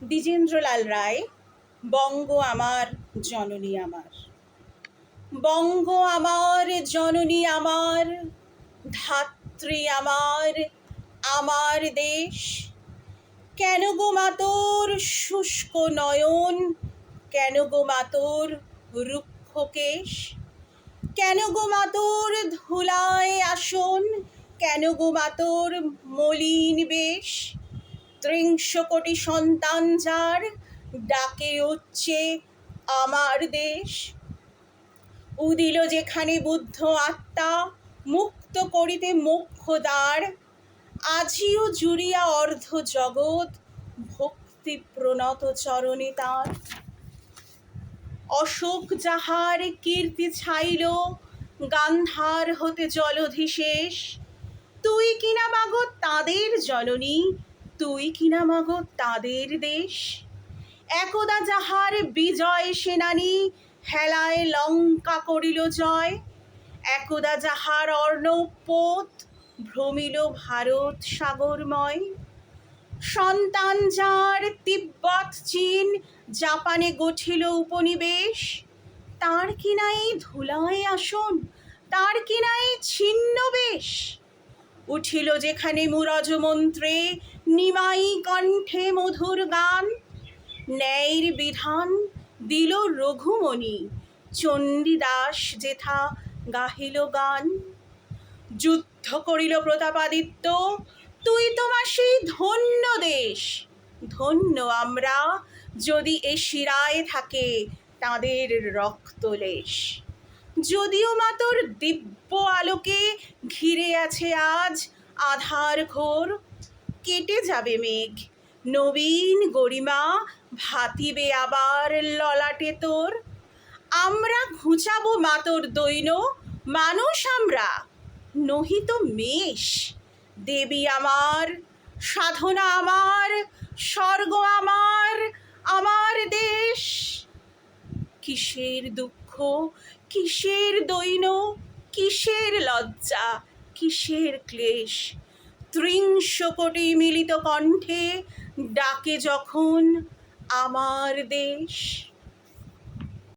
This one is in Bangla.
দ্বিজেন্দ্রলাল রায়। বঙ্গ আমার জননী আমার, বঙ্গ আমার জননী আমার, ধাত্রী আমার, আমার দেশ। কেন গো মা তোর শুষ্ক নয়ন, কেন গো মা তোর রুক্ষ কেশ, কেন গো মা তোর ধুলায় আসন, কেন গো মা তোর মলিন বেশ। ৩০ কোটি সন্তান যার, ডাকে উঠছে আমার দেশ। উদিল যেখানে বুদ্ধ আত্মা, মুক্ত করিতে মোক্ষ দ্বার। আজিও জুড়িয়া অর্ধ জগৎ, ভক্তি প্রণত চরণে তার। অশোক যাহার কীর্তি ছাইল, গান্ধার হতে জলধিশেষ। তুই কিনা মাগো তাদের জননী, তুই কিনা মাগো তাদের দেশ। একদা যাহার বিজয় সেনানী, হেলায় লঙ্কা করিল জয়। একদা যাহার অর্ণব পোত, ভ্রমিল ভারত সাগরময়। সন্তান যার তিব্বত চীন, জাপানে গঠিল উপনিবেশ। তার কিনা এই ধুলায় আসন, তার কিনা এই ছিন্ন বেশ। উঠিল যেখানে মুরজ মন্ত্রে, নিমাই কণ্ঠে মধুর গান। ন্যায়ের বিধান দিল রঘুমণি, চণ্ডীদাস যেথা গাহিল গান। যুদ্ধ করিল প্রতাপাদিত্য, তুই তোমা সেই ধন্য দেশ। ধন্য আমরা যদি এ শিরায় থাকে তাঁদের রক্তলেশ। যদিও মা তোর দিব্য আলোকে ঘিরে আছে আজ আধার ঘোর। কেটে যাবে মেঘ, নবীন গরিমা ভাতিবে আবার ললাটে তোর। আমরা ঘুচাবো মা তোর দৈন, মানুষ আমরা নহি তো মেষ। দেবী আমার, সাধনা আমার, স্বর্গ আমার, আমার দেশ। কিসের দুঃখ, কিসের দৈন, কিসের লজ্জা, কিসের ক্লেশ। ৩০ কোটি মিলিত কণ্ঠে ডাকে যখন আমার দেশ।